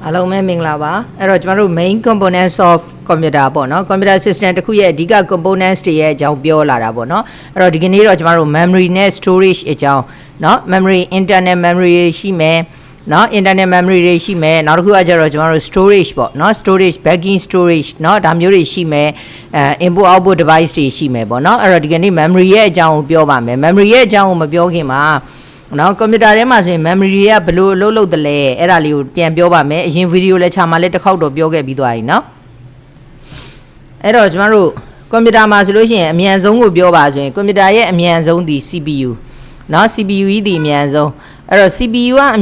အားလုံးပဲမင်္ဂလာပါအဲ့တော့ကျွန်တော်တို့ main components of computer ပေါ့နော် computer system တစ်ခုရဲ့အဓိက components တွေရဲ့အကြောင်းပြောလာတာပေါ့နော်အဲ့တော့ဒီကနေ့တော့ကျွန်တော်တို့ memory နဲ့ storage အကြောင်းเนาะ memory internal memory ရှိမယ်เนาะ internal memory တွေရှိမယ်နောက်တစ်ခုကကျတော့ကျွန်တော်တို့ storage ပေါ့เนาะ storage backing storage เนาะဒါမျိုးတွေရှိမယ်input output device တွေရှိမယ်ပေါ့เนาะအဲ့တော့ဒီကနေ့ memory ရဲ့အကြောင်းကိုပြောပါမယ် memory ရဲ့အကြောင်းကိုမပြောခင်မှာနော်ကွန်ပျူတာထဲမှာဆိုရင် memory တွေကဘယ်လိုအလုပ်လုပ်တယ်လဲအဲ့ဒါလေးကိုပြန်ပြောပါမယ်အရင် video လက်ချာမှာလည်းတစ်ခေါက်တော့ပြောခဲ့ပြီးသွားပြီเนาะအဲ့တော့ကျွန်တော်တို့ကွန်ပျူတာမှာဆိုလို့ရှိရင်အမြန်ဆုံးကိုပြောပါဆိုရင်ကွန်ပျူတာရဲ့အမြန်ဆုံးဒီ CPU เนาะ CPU ကြီးဒီအမြန်ဆုံးအဲ့တော့ CPU ကအ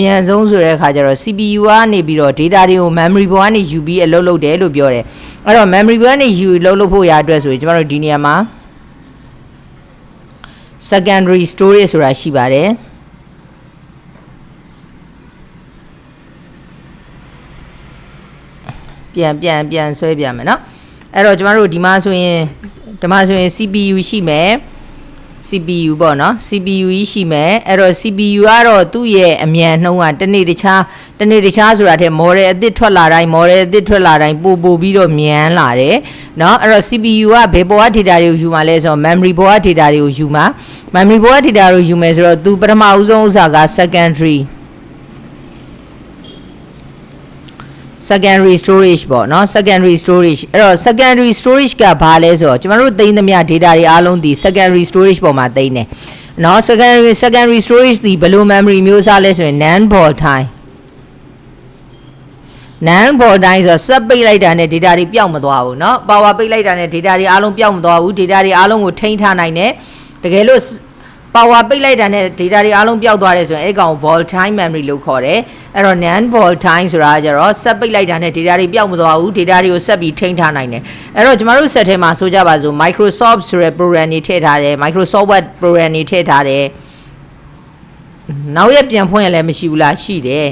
မြန်ဆုံးဆိုတဲ့အခါကျတော့ CPU ကနေပြီးတော့ data တွေကို memory ဘောကနေယူပြီးအလုပ်လုပ်တယ်လို့ပြောတယ်အဲ့တော့ memory ဘောကနေယူလုပ်ဖို့ရအတွက်ဆိုရင်ကျွန်တော်တို့ဒီနေရာမှာsecondary storage ဆိုတာရှိပါတယ်ပြန်ဆွဲပြမယ်เนาะအဲ့တော့ကျွန်တော်တို့ဒီမှာဆိုရင်CPU ရှိမယ် CPU ပေါ့เนาะ CPU ကြီးရှိမယ်အဲ့တော့ CPU ကတော့သူ့ရဲ့အမြန်နှုန်းကတနေ့တခြားဆိုတာတဲ့ model အသစ်ထွက်လာတိုင်းပို့ပြီးတော့မြန်လာတယ်เนาะအဲ့တော့ CPU ကဘယ်ပေါ်က data တွေကိုယူမှာလဲဆိုတော့ memory ပေါ်က data တွေကိုယူမှာ memory ပေါ်က data တွေကိုယူမယ်ဆိုတော့သူပထမဦးဆုံးဥစ္စာက secondary storage ပေါ့เนาะ secondary storage အဲ့တော့ secondary storage ကဘာလဲဆိုတော့ကျွန်တော်တို့သိမ်းသမျှ data တွေအားလုံးဒီ secondary storage ပေါ်မှာသိမ်းတယ်เนาะ secondary storage ဒီဘယ်လို memory မျိုးစားလဲဆိုရင် non volatile ဆိုစက်ပိတ်လိုက်တာနဲ့ data တွေပျောက်မသွားဘူးเนาะ power ပိတ်လိုက်တာနဲ့ data တွေအားလုံးပျောက်မသွားဘူး data တွေအားလုံးကိုထိန်းထားနိုင်တယ်တကယ်လို့power ပိတ်လိုက်တာနဲ့ data တွေအားလုံးပျောက်သွားတယ်ဆိုရင်အဲ့ကောင် volatile memory လို့ခေါ်တယ်အဲ့တော့ non volatile ဆိုတာကျတော့စက်ပိတ်လိုက်တာနဲ့ data တွေပျောက်မသွားဘူး data တွေကိုဆက်ပြီးထိန်းထားနိုင်တယ်အဲ့တော့ကျမတို့ set ထဲမှာဆိုကြပါစို့ Microsoft ဆိုတဲ့ program တွေထည့်ထားတယ် Microsoft Word program တွေထည့်ထားတယ်နောက်ရပြန်ဖွင့်ရလည်းမရှိဘူးလားရှိတယ်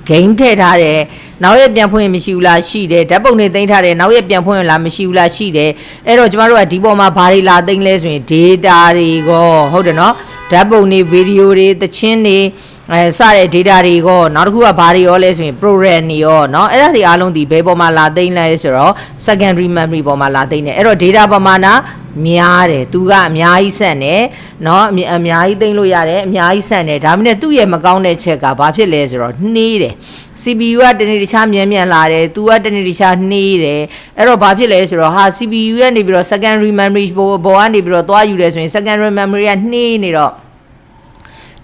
game ထည့်ထားတယ်နောက်ရပြန်ဖွင့်ရင်မရှိဘူးလားရှိတယ်ဓာတ်ပုံတွေသိမ်းထားတယ်နောက်ရပြန်ဖွင့်ရင်လားမရှိဘူးလားရှိတယ်အဲ့တော့ကျမတို့ကဒီပေါ်မှာဘာတွေလာသိမ်းလဲဆိုရင် data တွေကိုဟုတ်တယ်နော်ဓာတ်ပုံတွေ video တွေသချင်းတွေစတဲ့ data တွေကိုနောက်တစ်ခုကဘာတွေရောလဲဆိုရင် program တွေရောเนาะအဲ့ဒါတွေအားလုံးဒီဘယ်ပေါ်မှာလာသိမ်းလဲဆိုတော့ secondary memory ပေါ်မှာလာသိမ်းတယ်အဲ့တော့ data ပမာဏများတယ်သူကအများကြီးဆက်နေเนาะအများကြီးသိမ်းလို့ရတယ်အများကြီးဆက်နေဒါမှမဟုတ်သူ့ရဲ့မကောင်းတဲ့ချက်ကဘာဖြစ်လဲဆိုတော့နှေးတယ် CPU ကတနေ့တခြားမြန်လာတယ်သူကတနေ့တခြားနှေးတယ်အဲ့တော့ဘာဖြစ်လဲဆိုတော့CPU ရဲ့နေပြီးတော့ secondary memory ပေါ်ကနေပြီးတော့သွားယူတယ်ဆိုရင် secondary memory ကနှေးနေတော့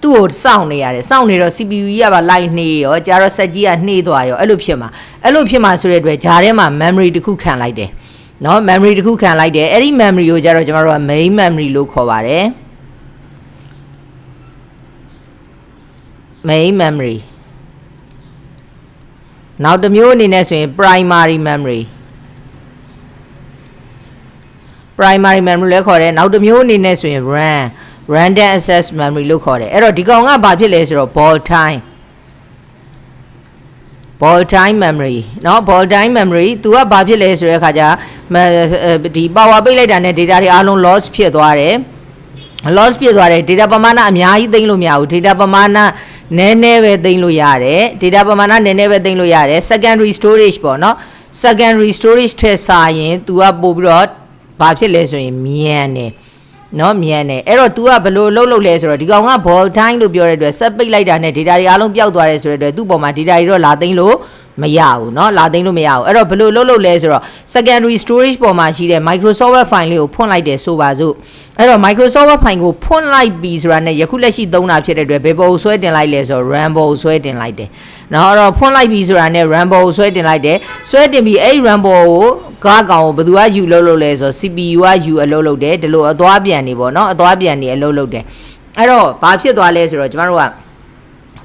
သူ့ကိုစောင့်နေရတယ်စောင့်နေတော့ CPU ကြီးကပါလိုက်နှေးရောကြာတော့စက်ကြီးကနှေးသွားရောအဲ့လိုဖြစ်မှာဆိုတဲ့အတွက်ဂျားထဲမှာ memory တစ်ခုခံလိုက်တယ်เนาะ memory တစ်ခုခံလိုက်တယ်အဲ့ဒီ memory ကိုကျတော့ကျွန်တော်တို့က main memory လို့ခေါ်ပါတယ် main memory နောက်တစ်မျိုးအနေနဲ့ဆိုရင် primary memory လည်းခေါ်တယ်နောက်တစ်မျိုးအနေနဲ့ဆိုရင် random access memory လို့ခေါ်တယ်အဲ့တော့ဒီကောင်ကဘာဖြစ်လဲဆိုတော့ volatile memory เนาะ volatile memory သူကဘာဖြစ်လဲဆိုတဲ့အခါကျဒီ power ပိတ်လိုက်တာနဲ့ data တွေအားလုံး loss ဖြစ်သွားတယ် data ပမာဏအများကြီးသိမ်းလို့မရဘူး data ပမာဏနည်းနည်းပဲသိမ်းလို့ရတယ် secondary storage ပေါ့เนาะ secondary storage ထက်စာရင် तू ကပို့ပြီးတော့ဘာဖြစ်လဲဆိုရင်မြန်တယ်เนาะမြန်တယ်အဲ့တော့ तू ကဘယ်လိုလုပ်လဲဆိုတော့ဒီကောင်က volatile လို့ပြောတဲ့အတွက်စက်ပိတ်လိုက်တာနဲ့ data တွေအားလုံးပျောက်သွားတယ်ဆိုတဲ့အတွက်သူ့ပေါ်မှာ data တွေတော့လာသိမ်းလို့မရဘူးเนาะအဲ့တော့ဘယ်လိုလုပ်လဲဆိုတော့ secondary storage ပေါ်မှာရှိတဲ့ Microsoft Word file လေးကိုဖွင့်လိုက်တယ်ဆိုပါစို့အဲ့တော့ Microsoft Word file ကိုဖွင့်လိုက်ပြီဆိုတာနဲ့ယခုလက်ရှိသုံးတာဖြစ်တဲ့အတွက်ဘယ်ပေါ်ကိုဆွဲတင်လိုက်လဲဆိုတော့ RAM ပေါ်ကိုဆွဲတင်လိုက်တယ်เนาะအဲ့တော့ဖွင့်လိုက်ပြီဆိုတာနဲ့ RAM ပေါ်ကိုဆွဲတင်လိုက်တယ်ဆွဲတင်ပြီးအဲ့ RAM ပေါ်ကိုကားကောင်ကိုဘယ်သူကယူလုပ်လဲဆိုတော့ CPU ကယူအလုပ်လုပ်တယ်ဒီလိုအသွားပြန်နေပေါ့เนาะအသွားပြန်နေအလုပ်လုပ်တယ်အဲ့တော့ဘာဖြစ်သွားလဲဆိုတော့ကျွန်တော်တို့က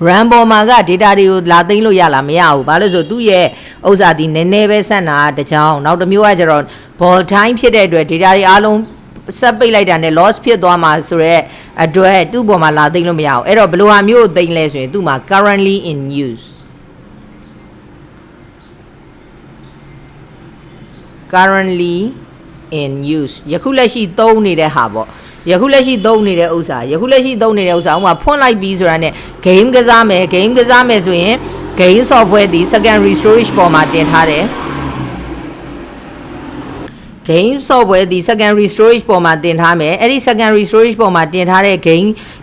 RAM ပေါ်မှာက data တွေကိုလာသိမ်းလို့ရလားမရဘူးဘာလို့ဆိုသူ့ရဲ့ဥစ္စာဒီနည်းနည်းပဲဆက်တာတကြောင်နောက်တစ်မျိုးကကျတော့ volatile ဖြစ်တဲ့အတွက် data တွေအားလုံးစက်ပိတ်လိုက်တာနဲ့ loss ဖြစ်သွားမှာဆိုတော့အတွက်သူ့ပေါ်မှာလာသိမ်းလို့မရဘူးအဲ့တော့ဘယ်လိုဟာမျိုးကိုသိမ်းလဲဆိုရင်သူ့မှာ currently in use ယခုလက်ရှိသုံးနေတဲ့ဟာပေါ့ယခုလက်ရှိသုံးနေတဲ့ဥစ္စာဥပမာဖွင့်လိုက်ပြီးဆိုတာနဲ့ game ကစားမယ်ဆိုရင် game software ဒီ secondary storage ပေါ်မှာတင်ထားတယ် game software ဒီ secondary storage ပေါ်မှာတင်ထားမယ်အဲ့ဒီ secondary storage ပေါ်မှာတင်ထားတဲ့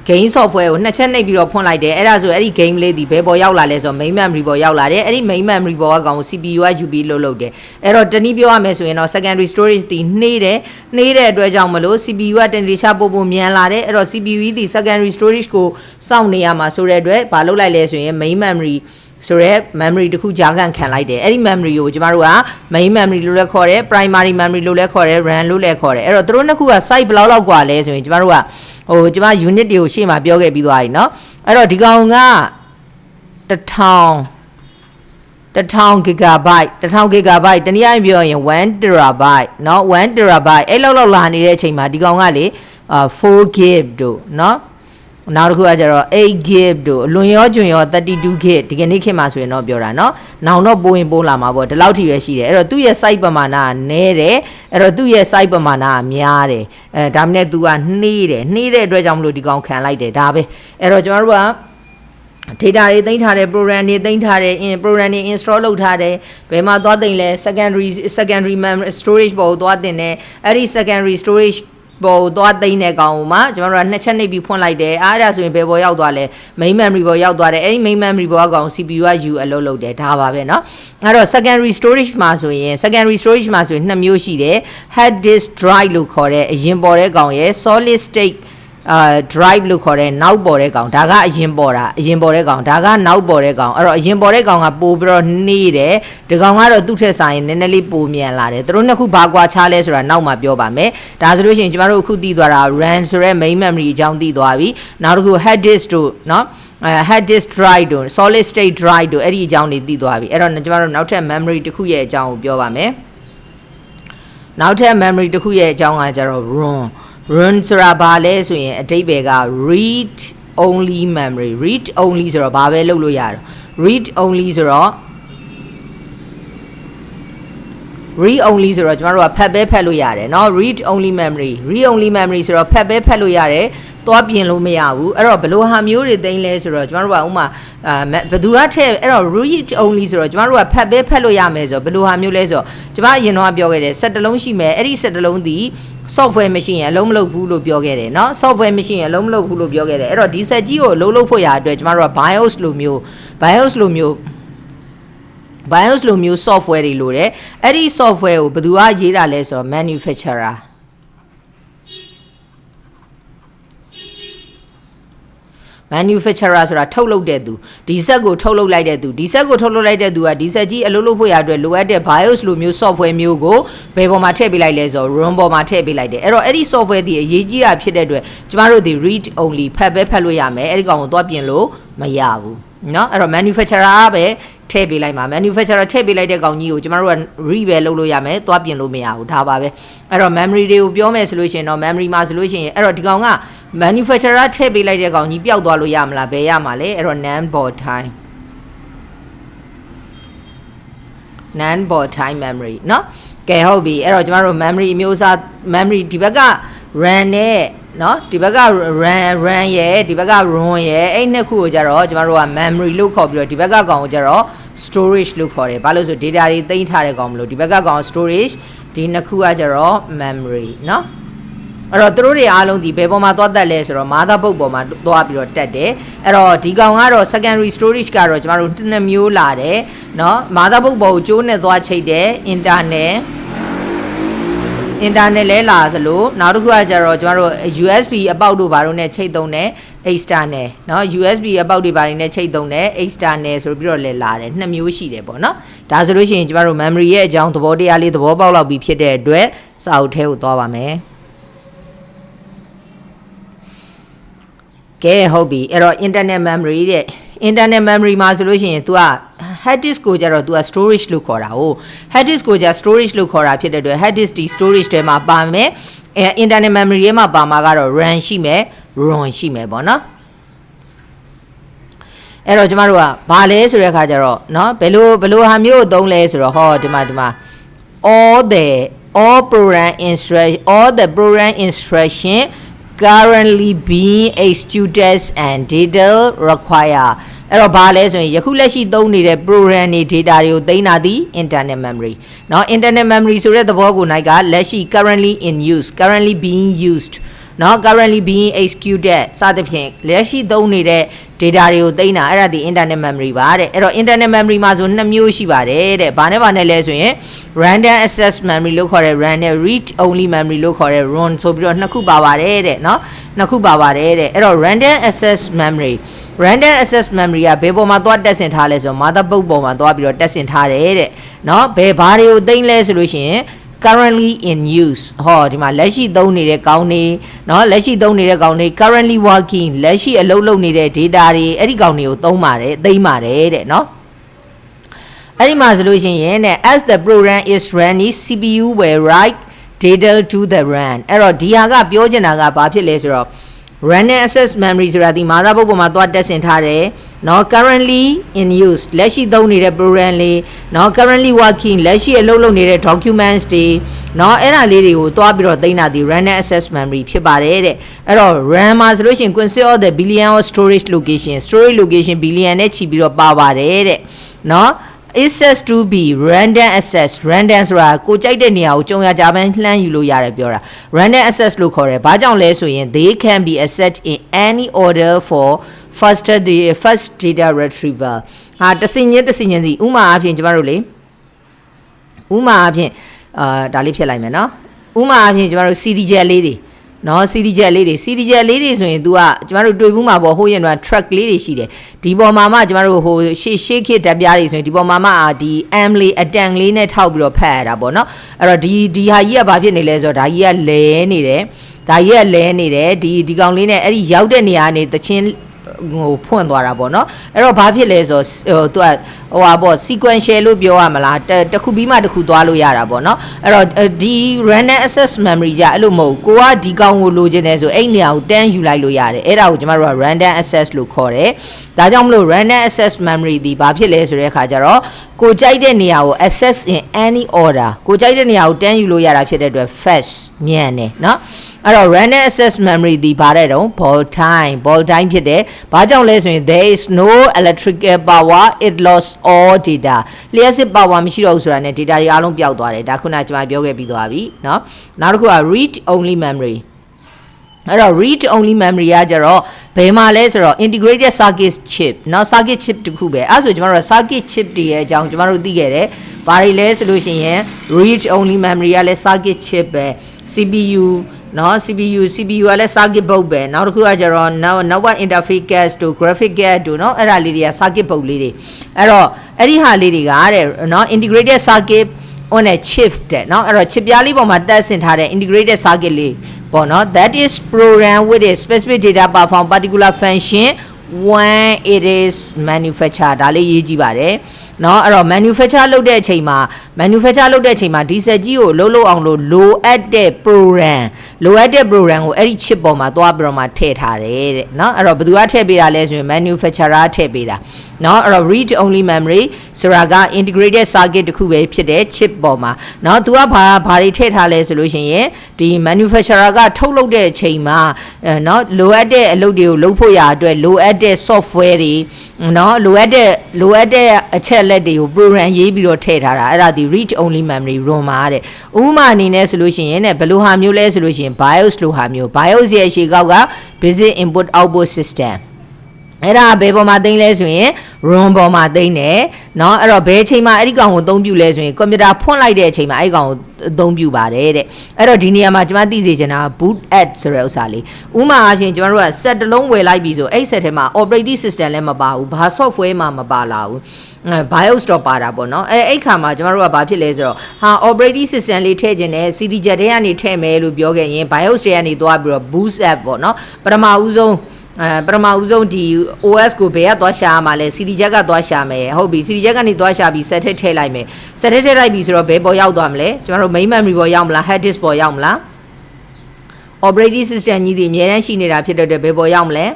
game software ကိုနှစ်ချက်နှိပ်ပြီးတော့ဖွင့်လိုက်တယ်အဲ့ဒါဆိုအဲ့ဒီ game လေးဒီဘယ်ပေါ်ရောက်လာလဲဆိုတော့ main memory ပေါ်ရောက်လာတယ်အဲ့ဒီ main memory ပေါ်ကကောင် CPU က UB လို့လုပ်တယ်အဲ့တော့တနည်းပြောရမယ်ဆိုရင်တော့ secondary storage ဒီနှေးတဲ့အတွက်ကြောင့်မလို့ CPU ကတန်တခြားပို့မြန်လာတယ်အဲ့တော့ CPU ဒီ secondary storage ကိုစောင့်နေရမှာဆိုတဲ့အတွက်ဘာလုပ်လိုက်လဲဆိုရင် main memoryဆိုရဲ memory တခုကြာခံလိုက်တယ်အဲ့ဒီ memory ကိုကျမတို့က main memory လို့လည်းခေါ်တယ် primary memory လို့လည်းခေါ်တယ် RAM လို့လည်းခေါ်တယ်အဲ့တော့သူတို့နှစ်ခုက size ဘယ်လောက်กว่าလဲဆိုရင်ကျမတို့ကကျမ unit တွေကိုရှေ့မှာပြောခဲ့ပြီးသွားပြီเนาะအဲ့တော့ဒီကောင်က1000 gigabyte 1000 gigabyte တနည်းအားဖြင့်ပြောရင်1 terabyte เนาะ1 terabyte အဲ့လောက်လာနေတဲ့အချိန်မှာဒီကောင်ကလေ4 gig တို့เนาะနောက်တစ်ခုကကျတော့8 gig တို့လွန်ရောကျွံရော32 gig ဒီကနေ့ခေတ်မှာဆိုရင်တော့ပြောတာเนาะနောင်တော့ပိုးလာမှာပေါ့ဒီလောက်ထိပဲရှိတယ်အဲ့တော့သူ့ရဲ့ size ပမာဏကနည်းတယ်အဲ့တော့သူ့ရဲ့ size ပမာဏကများတယ်ဒါမှမဟုတ် तू ကနှေးတဲ့အတွက်ကြောင့်မလို့ဒီကောင်ခံလိုက်တယ်ဒါပဲအဲ့တော့ကျွန်တော်တို့ကdata တွေသိမ်းထားတယ် program တွေသိမ်းထားတယ် program တွေ install လုပ်ထားတယ်ဘယ်မှာသွားသိမ်းလဲ secondary memory storage ပေါ်သွားတင်တယ်အဲ့ဒီ secondary storage ပေါ်သွားသိမ်းတဲ့ကောင်မှာကျွန်တော်တို့ကနှစ်ချက်နှိပ်ပြီးဖွင့်လိုက်တယ်အားဒါဆိုရင်ဘယ်ပေါ်ရောက်သွားလဲ main memory ပေါ်ရောက်သွားတယ်အဲ့ဒီ main memory ပေါ်ကကောင် CPU က U အလုပ်လုပ်တယ်ဒါပါပဲเนาะအဲ့တော့ secondary storage မှာဆိုရင်နှစ်မျိုးရှိတယ် hard disk drive လို့ခေါ်တဲ့အရင်ပေါ်တဲ့ကောင်ရယ် solid state drive လို့ခေါ်တဲ့နောက်ပေါ်တဲ့ကောင်ဒါကအရင်ပေါ်တဲ့ကောင်ဒါကနောက်ပေါ်တဲ့ကောင်အဲ့တော့အရင်ပေါ်တဲ့ကောင်ကပိုပြီးတော့နှေးတယ်ဒီကောင်ကတော့သူ့ထက်ဆိုင်နည်းနည်းလေးပိုမြန်လာတယ်သူတို့နှစ်ခုဘာကွာခြားလဲဆိုတာနောက်မှပြောပါမယ်ဒါဆိုလို့ရှိရင်ကျမတို့အခုသိသွားတာ RAM ဆိုတဲ့ main memory အကြောင်းသိသွားပြီနောက်တစ်ခု hard disk တို့เนาะhard disk drive တို့ solid state drive တို့အဲ့ဒီအကြောင်းတွေသိသွားပြီအဲ့တော့ကျမတို့နောက်ထပ် memory တစ်ခုရဲ့အကြောင်းကိုပြောပါမယ်နောက်ထပ် memory တစ်ခုရဲ့အကြောင်းကကျတော့ ROM ဆိုတာဘာလဲဆိုရင်အဓိပ္ပာယ်က read only memory read only ဆိုတော့ဘာပဲလုပ်လို့ရတယ် read only ဆိုတော့ကျမတို့ကဖတ်ပဲဖတ်လို့ရတယ်เนาะ read only memory ဆိုတော့ဖတ်ပဲဖတ်လို့ရတယ်သွားပြင်လို့မရဘူးအဲ့တော့ဘယ်လိုဟာမျိုးတွေသိမ်းလဲဆိုတော့ကျမတို့ကဥမာဘယ်သူကထည့်အဲ့တော့ read only ဆိုတော့ကျမတို့ကဖတ်ပဲဖတ်လို့ရမယ်ဆိုတော့ဘယ်လိုဟာမျိုးလဲဆိုတော့ကျမအရင်တော့ပြောခဲ့တယ်စက်တစ်လုံးရှိမယ်အဲ့ဒီစက်တစ်လုံးဒီ software မရှိရင်အလုံးမလုပ်ဘူးလို့ပြောခဲ့တယ်เนาะ software မရှိရင်အလုံးမလုပ်ဘူးလို့ပြောခဲ့တယ်အဲ့တော့ဒီစက်ကြီးကိုလုံးလုပ်ဖို့ရအတွက်ကျမတို့က BIOS လိုမျိုး software တွေလိုတယ်အဲ့ဒီ software ကိုဘယ်သူကရေးတာလဲဆိုတော့ manufacturer ဆိုတာထုတ်လုပ်တဲ့သူဒီစက်ကိုထုတ်လုပ်လိုက်တဲ့သူကဒီစက်ကြီးအလုပ်လုပ်ဖို့ရအတွက်လိုအပ်တဲ့ BIOS လိုမျိုး software မျိုးကိုဘယ်ပေါ်မှာထည့်ပေးလိုက်လဲဆိုတော့ ROM ပေါ်မှာထည့်ပေးလိုက်တယ်အဲ့တော့အဲ့ဒီ software ဒီအရေးကြီးတာဖြစ်တဲ့အတွက်ကျမတို့ဒီ read only ဖတ်ပဲဖတ်လို့ရမယ်အဲ့ဒီကောင်ကိုသွားပြင်လို့မရဘူးเนาะအဲ့တော့ manufacturer ပဲထည့်ပေးလိုက်မှာ manufacturer ထည့်ပေးလိုက်တဲ့ကောင်ကြီးကိုကျမတို့က read ပဲလုပ်လို့ရမယ်သွားပြင်လို့မရဘူးဒါပါပဲအဲ့တော့ memory တွေကိုပြောမယ်ဆိုလို့ရှိရင်တော့ memory မှာဆိုလို့ရှိရင်အဲ့တော့ဒီကောင်က manufacturer ထည့်ပေးလိုက်တဲ့ကောင်ကြီးပျောက်သွားလို့ရမလားဘယ်ရမှာလဲအဲ့တော့ non board time memory เนาะကဲဟုတ်ပြီအဲ့တော့ကျမတို့ memory အမျိုးအစား memory ဒီဘက်က RAM နဲ့เนาะဒီဘက်က RAM ရဲ့ဒီဘက်က ROM ရဲ့အဲ့နှစ်ခုကိုကြတော့ကျမတို့က memory လို့ခေါ်ပြီးတော့ဒီဘက်ကကောင်ကိုကြတော့ storage လို့ခေါ်တယ်ဘာလို့ဆို data တွေသိမ်းထားတဲ့ကောင်မလို့ဒီဘက်ကကောင် storage ဒီနှစ်ခုကကြတော့ memory เนาะအဲ့တော့သူတို့တွေအားလုံးဒီဘယ်ပေါ်မှာသွားတက်လဲဆိုတော့ motherboard ပေါ်မှာသွားပြီးတော့တက်တယ်အဲ့တော့ဒီကောင်ကတော့ secondary storage ကတော့ကျမတို့နှစ်မျိုးလာတယ်เนาะ motherboard ပေါ်ကိုကျိုးနဲ့သွားချိတ်တယ် internet လဲလာသလိုနောက်တစ်ခုကကျတော့ကျမတို့ USB အပေါက်တို့ဘာလို့နဲ့ချိတ်သုံးတယ် external เนาะ USB အပေါက်တွေဘာတွေနဲ့ချိတ်သုံးတယ် external ဆိုပြီးတော့လဲလာတယ်နှစ်မျိုးရှိတယ်ပေါ့เนาะဒါဆိုလို့ရှိရင်ကျမတို့ memory ရဲ့အကြောင်းသဘောတရားလေးသဘောပေါက်လောက်ပြီးဖြစ်တဲ့အတွက်စာအုပ်ထဲကိုသွားပါမယ်ကဲဟုတ်ပြီအဲ့တော့ internal memory တဲ့ internal memory မှာဆိုလို့ရှိရင် तू က hard disk ကိုကြတော့ तू က storage လို့ခေါ်တာဟုတ် hard disk ကိုကြ storage လို့ခေါ်တာဖြစ်တဲ့အတွက် hard disk ဒီ storage ထဲမှာပါမယ်internal memory ထဲမှာပါမှာကတော့ RAM ရှိမယ် ROM ရှိမယ်ပေါ့နော်အဲ့တော့ကျမတို့ကဘာလဲဆိုတဲ့အခါကျတော့เนาะဘယ်လိုဟာမျိုးကိုသုံးလဲဆိုတော့ဟောဒီမှာall the program instruction currently being executed and data require အဲ့တော့ဘာလဲဆိုရင်ယခုလက်ရှိသုံးနေတဲ့ program တွေ data တွေကိုသိမ်းတာဒီ internal memory เนาะ internal memory ဆိုတဲ့သဘောကိုနိုင်ကလက်ရှိ currently in use currently being used เนาะ currently being executed စသဖြင့်လက်ရှိသုံးနေတဲ့ data တွေကိုသိမ်းတာအဲ့ဒါဒီ internal memory ပါတဲ့အဲ့တော့ internal memory မှာဆို2မျိုးရှိပါတယ်တဲ့ဘာနဲ့လဲဆိုရင် random access memory လို့ခေါ်တဲ့ RAM နဲ့ read only memory လို့ခေါ်တဲ့ ROM ဆိုပြီးတော့2ခုပါပါတယ်တဲ့เนาะ2ခုပါပါတယ်တဲ့အဲ့တော့ random access memory ကဘယ်ပေါ်မှာသွားတက်ဆင်ထားလဲဆိုတော့ motherboard ပေါ်မှာသွားပြီးတော့တက်ဆင်ထားတယ်တဲ့เนาะဘယ်ဘာတွေကိုသိမ်းလဲဆိုလို့ရှိရင်currently in use ဟောဒီမှာလက်ရှိသုံးနေတဲ့ကောင်းနေเนาะလက်ရှိသုံးနေတဲ့ကောင်းနေ currently working လက်ရှိအလုပ်လုပ်နေတဲ့ data တွေအဲ့ဒီကောင်းတွေကိုသုံးပါတယ်သိမ်းပါတယ်တဲ့เนาะအဲ့ဒီမှာဆိုလို့ရှိရင်တဲ့ as the program is running CPU will write data to the RAM အဲ့တော့ဒီဟာကပြောချင်တာကဘာဖြစ်လဲဆိုတော့ random access memory ဆိုတာဒီ motherboard ပေါ်မှာသွားတက်ဆင်ထားတယ်เนาะ currently in use လက်ရှိသုံးနေတဲ့ program လေးเนาะ currently working လက်ရှိအလုပ်လုပ်နေတဲ့ documents တွေเนาะအဲ့ဒါလေးတွေကိုသွားပြီးတော့သိမ်းတာဒီ random access memory ဖြစ်ပါတယ်တဲ့အဲ့တော့ RAM မှာဆိုလို့ရှိရင် consist of the billion of storage location billion နဲ့ချီပြီးတော့ပါပါတယ်တဲ့เนาะis says to be random access random ဆိုတာကိုကြိုက်တဲ့နေရာကိုကြုံရကြပန်းလှမ်းယူလို့ရတယ်ပြောတာ random access လို့ခေါ်တယ်ဘာကြောင့်လဲဆိုရင် they can be accessed in any order for first data retrieval ဟာတစင်ချင်းစီဥမာအဖြစ်ကျမတို့လေဥမာအဖြစ်ဒါလေးဖြစ်လိုက်မယ်နော်ဥမာအဖြစ်ကျမတို့ CD jet လေးတွေနော် CD jet လေးတွေဆိုရင် तू ကကျမတို့တွေ့ဘူးမှာပေါ့ဟိုရင်တော့ track လေးတွေရှိတယ်ဒီပေါ်မှာမှကျမတို့ဟိုရှေ့ခေတ်ဓာတ်ပြားတွေဆိုရင်ဒီပေါ်မှာမှဒီ M လေးအတန်လေးနဲ့ထောက်ပြီးတော့ဖတ်ရတာပေါ့နော်အဲ့တော့ဒီဟာကြီးကဘာဖြစ်နေလဲဆိုတော့ဒါကြီးကလဲနေတယ်ဒီကောင်လေးနဲ့အဲ့ဒီရောက်တဲ့နေရာနေတချင်းဟိုဖွင့်သွားတာပေါ့နော်အဲ့တော့ဘာဖြစ်လဲဆိုတော့သူကဟိုဟာပေါ့ sequential လို့ပြောရမလားတစ်ခုပြီးမှတစ်ခုသွားလို့ရတာပေါ့နော်အဲ့တော့ဒီ random access memory ကြအဲ့လိုမဟုတ်ကိုကဒီကောင်ကိုလိုချင်တယ်ဆိုအဲ့နေရာကိုတန်းယူလိုက်လို့ရတယ်အဲ့ဒါကိုကျမတို့က random access လို့ခေါ်တယ်ဒါကြောင့်မလို့ random access memory ဒီဘာဖြစ်လဲဆိုတဲ့အခါကျတော့ကိုကြိုက်တဲ့နေရာကို access in any order ကိုကြိုက်တဲ့နေရာကိုတန်းယူလို့ရတာဖြစ်တဲ့အတွက် fast မြန်တယ်เนาะအဲ့တော့ random access memory ဒီဘာတဲ့တော့ ball time ဖြစ်တယ်ဘာကြောင့်လဲဆိုရင် there is no electrical power it lost all data လျှက်စစ် power မရှိတော့ဘူးဆိုတာနဲ့ data တွေအားလုံးပျောက်သွားတယ်ဒါခုနကကျွန်မပြောခဲ့ပြီးသွားပြီเนาะနောက်တစ်ခုက read only memory အဲ့တော့ read only memory ကကြတော့ဘယ်မှာလဲဆိုတော့ integrated circuit chip เนาะ circuit chip တခုပဲအဲ့ဆိုကျွန်တော်တို့ circuit chip တွေရဲ့အကြောင်းကျွန်တော်တို့သိခဲ့တယ်ဘာတွေလဲဆိုလို့ရှိရင် read only memory ကလည်း circuit chip ပဲ CPU နော် CPU ကလည်း circuit board ပဲနောက်တစ်ခုကကျတော့ network interface card တို့ graphic card တို့နော်အဲ့ဒါလေးတွေက circuit board လေးတွေအဲ့တော့အဲ့ဒီဟာလေးတွေကတဲ့နော် integrated circuit on a chip တဲ့နော်အဲ့တော့ chip ပြားလေးပေါ်မှာတက်ဆင်ထားတဲ့ integrated circuit လေးပေါ့နော် that is programmed with a specific data perform particular function when it is manufactured ဒါလေးရေးကြည့်ပါတယ်နော်အဲ့တော့ manufacture လုပ်တဲ့အချိန်မှာဒီစက်ကြီးကိုလှုပ်အောင်လို့လိုအပ်တဲ့ program ကိုအဲ့ဒီ chip ပေါ်မှာသွားပြီးတော့မှထည့်ထားတယ်တဲ့နော်အဲ့တော့ဘယ်သူကထည့်ပေးတာလဲဆိုရင် manufacturer ထည့်ပေးတာနော်အဲ့တော့ read only memory ဆိုတာက integrated circuit တခုပဲဖြစ်တဲ့ chip ပေါ်မှာနော်သူကဘာတွေထည့်ထားလဲဆိုလို့ရှိရင်ဒီ manufacturer ကထုတ်လုပ်တဲ့အချိန်မှာနော်လိုအပ်တဲ့အလုပ်တွေကိုလုပ်ဖို့ရအတွက်လိုအပ်တဲ့ software တွေနော်လိုအပ်တဲ့အချက်လက်တွေကို program ရေးပြီးတော့ထည့်ထားတာအဲ့ဒါဒီ read only memory ROM မှာတဲ့ဥပမာအနေနဲ့ဆိုလို့ရှိရင်ဘယ်လိုဟာမျိုးလဲဆိုလို့ရှိရင် BIOS လိုဟာမျိုး BIOS ရဲ့အရှိကောက်က basic input output system အဲ့ဒါဘယ်ပေါ်မှာသိမ်းလဲဆိုရင် ROM ပေါ်မှာသိမ်းတယ်เนาะအဲ့တော့ဘယ်အချိန်မှာအဲ့ဒီကောင်ကိုအသုံးပြုလဲဆိုရင်ကွန်ပျူတာဖွင့်လိုက်တဲ့အချိန်မှာအဲ့ဒီကောင်ကိုအသုံးပြုပါတယ်တဲ့အဲ့တော့ဒီနေရာမှာကျွန်မသိစေချင်တာ boot add ဆိုတဲ့ဥစ္စာလေးဥမာအဖြစ်ကျွန်တော်တို့က set တစ်လုံးဝယ်လိုက်ပြီဆိုအဲ့ set ထဲမှာ operating system လည်းမပါဘူးဘာ software မှမပါလာဘူး BIOS တော့ပါတာပေါ့เนาะအဲ့ခါမှာကျွန်တော်တို့ကဘာဖြစ်လဲဆိုတော့ဟာ operating system လေးထည့်ခြင်းနဲ့ CD jet ထဲကနေထည့်မယ်လို့ပြောခဲ့ရင် BIOS တွေကနေသွားပြီးတော့ boot app ပေါ့เนาะပထမဦးဆုံးဒီ OS ကိုဘယ်ကသွားရှာမှာလဲ CD jet ကသွားရှာမယ်ဟုတ်ပြီ CD jet ကနေသွားရှာပြီး set ထည့်လိုက်မယ် set ထည့်လိုက်ပြီဆိုတော့ဘယ်ပေါ်ရောက်သွားမလဲကျွန်တော်တို့ main memory ပေါ်ရောက်မလား hard disk ပေါ်ရောက်မလား operating system ကြီးဒီအများတန်းရှိနေတာဖြစ်တဲ့အတွက်ဘယ်ပေါ်ရောက်မလဲ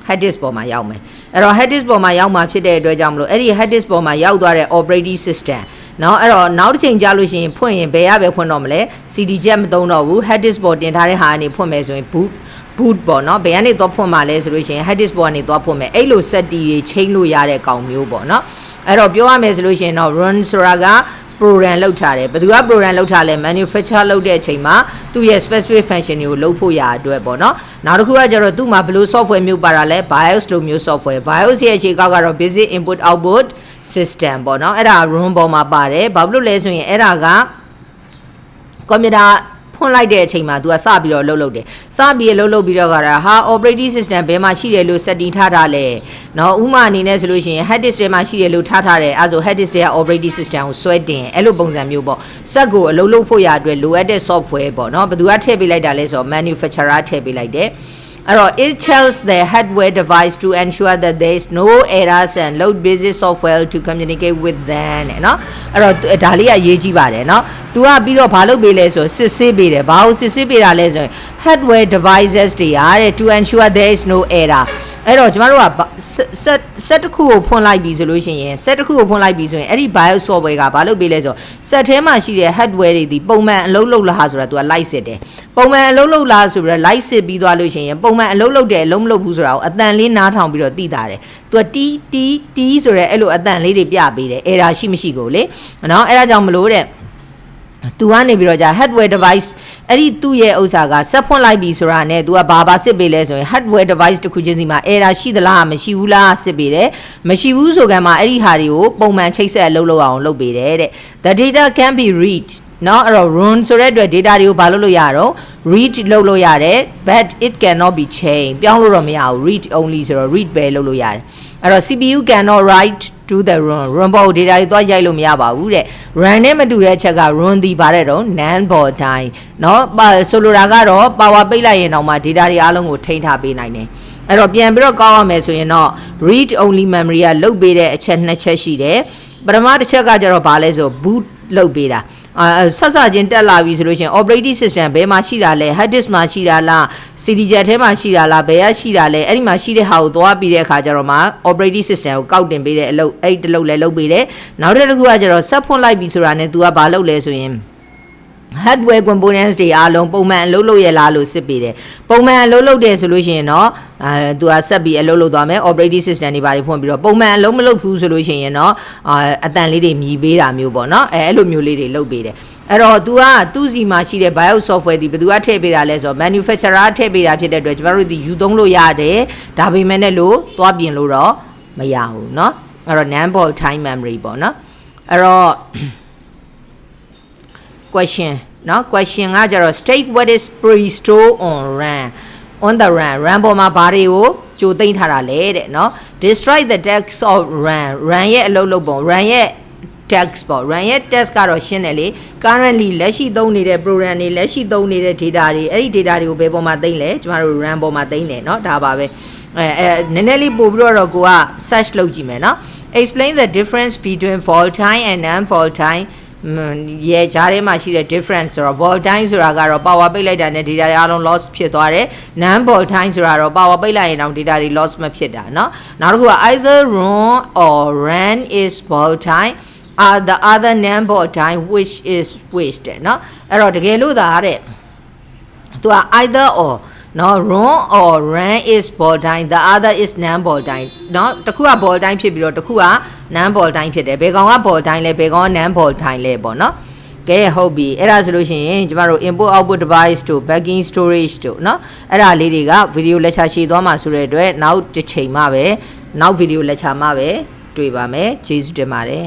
hard disk ပေါ်မှာရောက်မယ်အဲ့တော့ hard disk ပေါ်မှာရောက်မှာဖြစ်တဲ့အတွက်ကြောင့်မလို့အဲ့ဒီ hard disk ပေါ်မှာရောက်သွားတဲ့ operating system နော်အဲ့တော့နောက်တစ်ချိန်ကြာလို့ရှိရင်ဖွင့်ရင်ဘယ်ရပဲဖွင့်တော့မလဲ CD jet မသုံးတော့ဘူး hard disk ပေါ်တင်ထားတဲ့ဟာကနေဖွင့်မယ်ဆိုရင် boot ပေါ့နော်ဘယ်ကနေတော့ဖွင့်မှာလဲဆိုလို့ရှိရင် hard disk ပေါ်ကနေတော့ဖွင့်မယ်အဲ့လို set တွေချိန်လို့ရတဲ့ကောင်မျိုးပေါ့နော်အဲ့တော့ပြောရမယ်ဆိုလို့ရှိရင်တော့ run ဆိုတာက program လောက်ထားတယ်ဘယ်သူက program လောက်ထားလဲ manufacture လုပ်တဲ့အချိန်မှာသူ့ရဲ့ specific function တွေကိုလုပ်ဖို့ရအတွက်ပေါ့နော်နောက်တစ်ခုကကျတော့သူ့မှာဘယ်လို software မျိုးပါတာလဲ BIOS လိုမျိုး software BIOS ရဲ့အခြေကောက်ကတော့ basic input output system ပေါ့နော်အဲ့ဒါ ROM ပေါ်မှာပါတယ်ဘာဖြစ်လို့လဲဆိုရင်အဲ့ဒါကကွန်ပျူတာဖွင့်လိုက်တဲ့အချိန်မှာ तू ကစပြီးတော့လှုပ်လှုပ်တယ်စပြီးလှုပ်လှုပ်ပြီးတော့ကဟာ operating system ဘယ်မှာရှိတယ်လို့ setting ထားထားလဲเนาะဥမာအနေနဲ့ဆိုလို့ရှိရင် hard disk ထဲမှာရှိတယ်လို့ထားထားတယ်အဲဆို hard disk တွေက operating system ကိုဆွဲတင်အဲ့လိုပုံစံမျိုးပေါ့စက်ကိုအလုပ်လုပ်ဖို့ရအတွက်လိုအပ်တဲ့ software ပေါ့เนาะဘယ်သူကထည့်ပေးလိုက်တာလဲဆိုတော့ manufacturer ထည့်ပေးလိုက်တယ်အဲ့တော့ it tells the hardware device to ensure that there is no errors and load basic software to communicate with them เนาะအဲ့တော့ဒါလေးကရေးကြည့်ပါတယ်เนาะ तू ကပြီးတော့ဘာလုပ်ပေးလဲဆိုစစ်ဆေးပေးတယ်ဘာလို့စစ်ဆေးပေးတာလဲဆိုရင် hardware devices တွေအားတဲ့ to ensure there is no error အဲ့တော့ကျမတို့က set တစ်ခုကိုဖွင့်လိုက်ပြီဆိုလို့ရှိရင် set တစ်ခုကိုဖွင့်လိုက်ပြီဆိုရင်အဲ့ဒီ BIOS software ကဘာလုပ်ပေးလဲဆို set ထဲမှာရှိတဲ့ hardware တွေဒီပုံမှန်အလုပ်လုပ်လားဆိုတာ तू ကလိုက်စစ်တယ်ပုံမှန်အလုပ်လုပ်လားဆိုပြီးတော့လိုက်စစ်ပြီးသွားလို့ရှိရင်ပုံမှန်အလုပ်လုပ်တယ်အလုပ်မလုပ်ဘူးဆိုတာကိုအတန်လေးနားထောင်ပြီးတော့သိတာတယ် तू ကတီးဆိုရဲအဲ့လိုအတန်လေးတွေပြပေးတယ် error ရှိမရှိကိုလေနော်အဲ့ဒါကြောင့်မလို့တဲ့သူကနေပြီးတော့じゃ hardware device အဲ့ဒီသူ့ရဲ့ဥစ္စာကဆက်ဖွင့်လိုက်ပြီဆိုတာနဲ့ तू ကဘာစစ်ပေးလဲဆိုရင် hardware device တစ်ခုချင်းစီမှာ error ရှိသလားမရှိဘူးလားစစ်ပေးတယ်မရှိဘူးဆိုကမှအဲ့ဒီဟာတွေကိုပုံမှန်ချိတ်ဆက်လုပ်အောင်လုပ်ပေးတယ်တဲ့ the data can be read နော်အဲ့တော့ run ဆိုတဲ့အတွက် data တွေကိုဘာလုပ်လို့ရတော့ read လုပ်လို့ရတယ် but it cannot be changed ပြောင်းလို့တော့မရဘူး read only ဆိုတော့ read ပဲလုပ်လို့ရတယ်အဲ့တော့ CPU cannot write to the run ပေါ် data တွေသွားရိုက်လို့မရပါဘူးတဲ့ run နဲ့မတူတဲ့အချက်က run ဒီပါတယ်တော့ non volatile เนาะဆိုလိုတာကတော့ power ပိတ်လိုက်ရင်တော့မှ data တွေအားလုံးကိုထိန်းထားပေးနိုင်တယ်အဲ့တော့ပြန်ပြီးတော့ကောက်ရမယ်ဆိုရင်တော့ read only memory ကလုတ်ပေးတဲ့အချက်နှစ်ချက်ရှိတယ်ပထမတစ်ချက်ကကျတော့ဘာလဲဆို boot လုတ်ပေးတာဆက်စချင်းတက်လာပြီဆိုလို့ရှိရင် operating system ဘယ်မှာရှိတာလဲ hard disk မှာရှိတာလား CD jet ထဲမှာရှိတာလားဘယ်ရရှိတာလဲအဲ့ဒီမှာရှိတဲ့ဟာကိုသွားပြီးတဲ့အခါကျတော့မှ operating system ကိုကောက်တင်ပေးတဲ့အလုပ်အဲ့တလုပ်လဲလုပ်ပေးတယ်နောက်တစ်ခုကကျတော့ဆက်ဖွင့်လိုက်ပြီဆိုတာနဲ့ तू ကဘာလုပ်လဲဆိုရင်hardware components တွေအားလုံးပုံမှန်အလုပ်လုပ်ရလားလို့စစ်ပေးတယ်ပုံမှန်အလုပ်လုပ်တယ်ဆိုလို့ရှိရင်တော့သူကဆက်ပြီးအလုပ်လုပ်သွားမယ် operating system တွေဘာတွေဖွင့်ပြီးတော့ပုံမှန်အလုပ်မလုပ်ဘူးဆိုလို့ရှိရင်တော့အတန်လေးတွေမြည်ပေးတာမျိုးပေါ့နော်အဲ့လိုမျိုးလေးတွေလုပ်ပေးတယ်အဲ့တော့ तू ကသူ့စီမှာရှိတဲ့ BIOS software ဒီဘယ်သူကထည့်ပေးတာလဲဆိုတော့ manufacturer ထည့်ပေးတာဖြစ်တဲ့အတွက်ကျမတို့ဒီယူသုံးလို့ရတယ်ဒါပေမဲ့လည်းလို့သွားပြင်လို့တော့မရဘူးเนาะအဲ့တော့ non volatile memory ပေါ့နော်အဲ့တော့question เนาะ question ကကြတော့ state what is pre-store on the RAM ပေါ်မှာဘာတွေကိုကြိုသိမ်းထားတာလဲတဲ့เนาะ destroy the text of RAM ရဲ့အလုပ်လုပ်ပုံ RAM ရဲ့ text ပေါ့ RAM ရဲ့ text ကတော့ရှင်းတယ်လေ currently လက်ရှိသုံးနေတဲ့ program တွေလက်ရှိသုံးနေတဲ့ data တွေအဲ့ဒီ data တွေကိုဘယ်ပေါ်မှာသိမ်းလဲကျမတို့ RAM ပေါ်မှာသိမ်းတယ်เนาะဒါပါပဲနည်းနည်းလေးပို့ပြီးတော့ကိုက search လုပ်ကြည့်မယ်เนาะ explain the difference between volatile and non-volatileရဲ့ဂျားထဲမှာရှိတဲ့ difference ဆိုတော့ volatile ဆိုတာကတော့ power ပိတ်လိုက်တာနဲ့ data တွေအားလုံး loss ဖြစ်သွားတယ် non volatile ဆိုတာတော့ power ပိတ်လိုက်ရင်တော့ data တွေ loss မဖြစ်တာเนาะနောက်တစ်ခုက either ROM or RAM is volatile the other non volatile which is waste เนาะအဲ့တော့တကယ်လို့သာတဲ့သူက either or no ROM or RAM is volatile the other is non volatile เนาะတစ်ခုက volatile ဖြစ်ပြီးတော့တစ်ခုက non volatile ဖြစ်တယ်ဘယ်ကောင်က volatile လဲဘယ်ကောင်က non volatile လဲပေါ့เนาะကဲဟုတ်ပြီအဲ့ဒါဆိုလို့ရှိရင်ကျမတို့ input output device တို့ backing storage တို့เนาะအဲ့ဒါလေးတွေက video lecture ရှည်သွားမှာဆိုတဲ့အတွက်နောက်တစ်ချိန်မှပဲနောက် video lecture မှပဲတွေ့ပါမယ်ကျေးဇူးတင်ပါတယ်